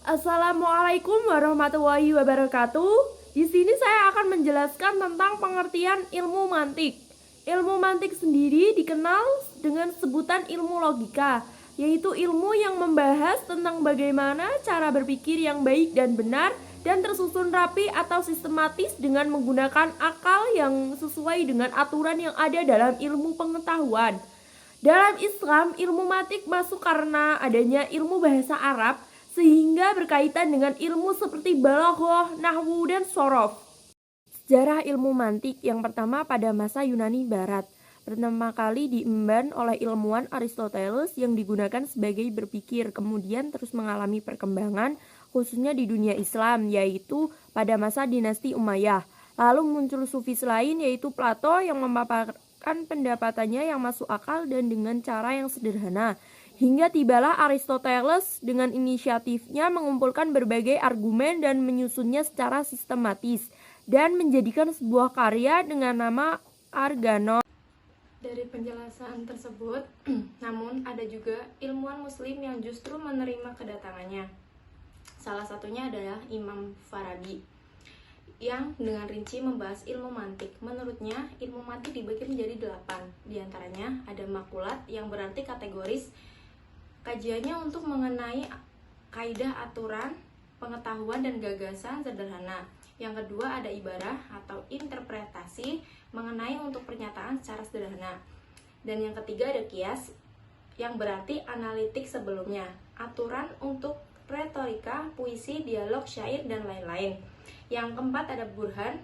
Assalamualaikum warahmatullahi wabarakatuh. Di sini saya akan menjelaskan tentang pengertian ilmu mantik. Ilmu mantik sendiri dikenal dengan sebutan ilmu logika, yaitu ilmu yang membahas tentang bagaimana cara berpikir yang baik dan benar dan tersusun rapi atau sistematis dengan menggunakan akal yang sesuai dengan aturan yang ada dalam ilmu pengetahuan. Dalam Islam, ilmu mantik masuk karena adanya ilmu bahasa Arab sehingga berkaitan dengan ilmu seperti balaghah, nahwu, dan sorof. Sejarah ilmu mantik yang pertama pada masa Yunani Barat. Pertama kali diemban oleh ilmuwan Aristoteles yang digunakan sebagai berpikir, kemudian terus mengalami perkembangan khususnya di dunia Islam, yaitu pada masa dinasti Umayyah. Lalu muncul sufis lain yaitu Plato yang memaparkan pendapatannya yang masuk akal dan dengan cara yang sederhana. Hingga tibalah Aristoteles dengan inisiatifnya mengumpulkan berbagai argumen dan menyusunnya secara sistematis dan menjadikan sebuah karya dengan nama Organon. Dari penjelasan tersebut, namun ada juga ilmuwan muslim yang justru menerima kedatangannya. Salah satunya adalah Imam Farabi yang dengan rinci membahas ilmu mantik. Menurutnya, ilmu mantik dibagi menjadi 8. Di antaranya ada makulat yang berarti kategoris, kajiannya untuk mengenai kaidah aturan, pengetahuan dan gagasan sederhana. Yang kedua ada ibarah atau interpretasi mengenai untuk pernyataan secara sederhana. Dan yang ketiga ada kias yang berarti analitik sebelumnya, aturan untuk retorika, puisi, dialog, syair, dan lain-lain. Yang keempat ada burhan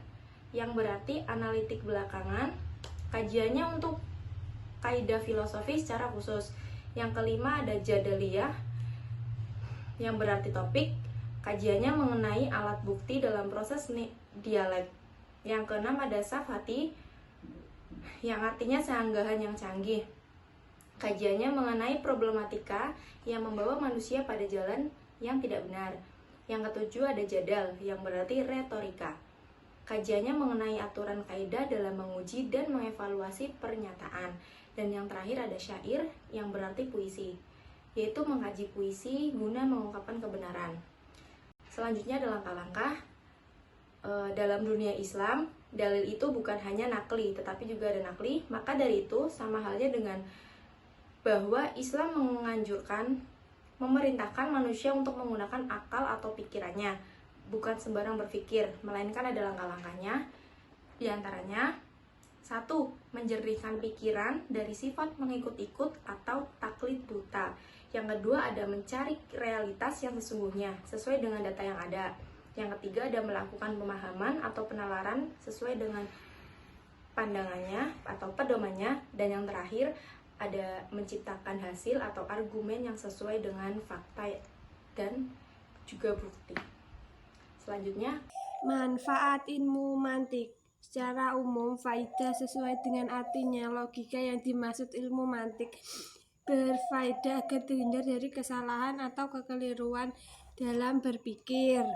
yang berarti analitik belakangan, kajiannya untuk kaidah filosofi secara khusus. Yang kelima ada jadaliyah yang berarti topik, kajiannya mengenai alat bukti dalam proses dialek. Yang keenam ada safati yang artinya seanggahan yang canggih, kajiannya mengenai problematika yang membawa manusia pada jalan yang tidak benar. Yang ketujuh ada jadal yang berarti retorika, kajiannya mengenai aturan kaidah dalam menguji dan mengevaluasi pernyataan. Dan yang terakhir ada syair yang berarti puisi, yaitu mengkaji puisi guna mengungkapkan kebenaran. Selanjutnya ada langkah-langkah dalam dunia Islam. Dalil itu bukan hanya nakli, tetapi juga ada nakli. Maka dari itu sama halnya dengan bahwa Islam menganjurkan, memerintahkan manusia untuk menggunakan akal atau pikirannya, bukan sembarang berpikir, melainkan ada langkah-langkahnya. Di antaranya 1. Menjernihkan pikiran dari sifat mengikut-ikut atau taklid buta. Yang kedua ada mencari realitas yang sesungguhnya sesuai dengan data yang ada. Yang ketiga ada melakukan pemahaman atau penalaran sesuai dengan pandangannya atau pedomannya. Dan yang terakhir ada menciptakan hasil atau argumen yang sesuai dengan fakta dan juga bukti. Selanjutnya, manfaat ilmu mantik. Secara umum, faidah sesuai dengan artinya. Logika yang dimaksud ilmu mantik berfaedah agar terhindar dari kesalahan atau kekeliruan dalam berpikir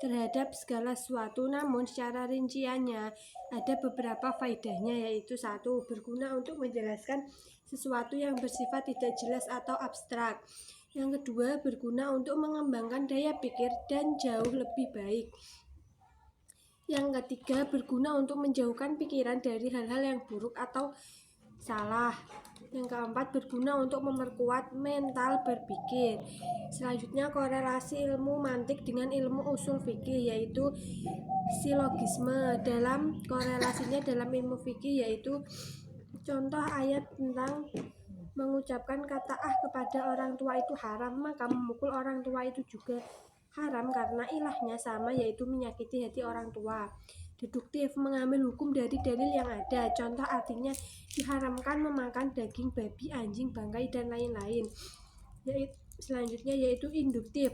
terhadap segala sesuatu. Namun secara rinciannya ada beberapa faedahnya, yaitu 1. Berguna untuk menjelaskan sesuatu yang bersifat tidak jelas atau abstrak. Yang kedua, berguna untuk mengembangkan daya pikir dan jauh lebih baik. Yang ketiga, berguna untuk menjauhkan pikiran dari hal-hal yang buruk atau salah. Yang keempat, berguna untuk memperkuat mental berpikir. Selanjutnya, korelasi ilmu mantik dengan ilmu usul fikih, yaitu silogisme. Dalam korelasinya dalam ilmu fikih, yaitu contoh ayat tentang mengucapkan kata kepada orang tua itu haram, maka memukul orang tua itu juga haram karena ilahnya sama, yaitu menyakiti hati orang tua. Deduktif, mengambil hukum dari dalil yang ada. Contoh artinya diharamkan memakan daging babi, anjing, bangkai, dan lain-lain. Selanjutnya yaitu induktif,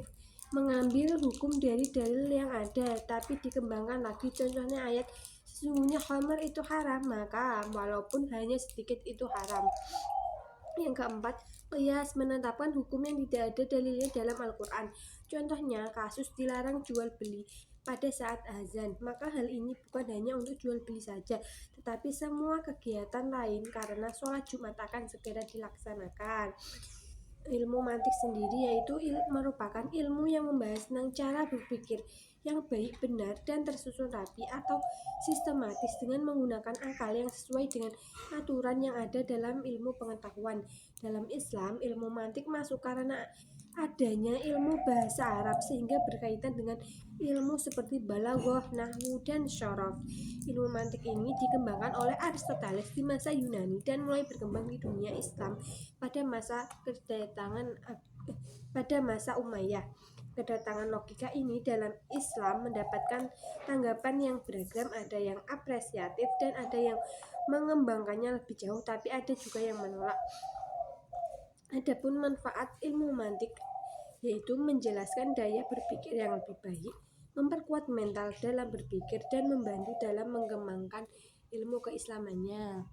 mengambil hukum dari dalil yang ada tapi dikembangkan lagi. Contohnya ayat sesungguhnya khamr itu haram, maka walaupun hanya sedikit itu haram. Yang keempat, qiyas, menetapkan hukum yang tidak ada dalilnya dalam Al-Quran. Contohnya kasus dilarang jual beli pada saat azan, maka hal ini bukan hanya untuk jual beli saja, tetapi semua kegiatan lain karena sholat Jumat akan segera dilaksanakan. ilmu mantik sendiri yaitu merupakan ilmu yang membahas tentang cara berpikir yang baik, benar, dan tersusun rapi atau sistematis dengan menggunakan akal yang sesuai dengan aturan yang ada dalam ilmu pengetahuan. Dalam Islam, ilmu mantik masuk karena adanya ilmu bahasa Arab sehingga berkaitan dengan ilmu seperti balaghah, nahwu, dan syaraf. Ilmu mantik ini dikembangkan oleh Aristoteles di masa Yunani dan mulai berkembang di dunia Islam pada masa Umayyah. Kedatangan logika ini dalam Islam mendapatkan tanggapan yang beragam, ada yang apresiatif dan ada yang mengembangkannya lebih jauh, tapi ada juga yang menolak. Adapun manfaat ilmu mantik yaitu menjelaskan daya berpikir yang lebih baik, memperkuat mental dalam berpikir, dan membantu dalam mengembangkan ilmu keislamannya.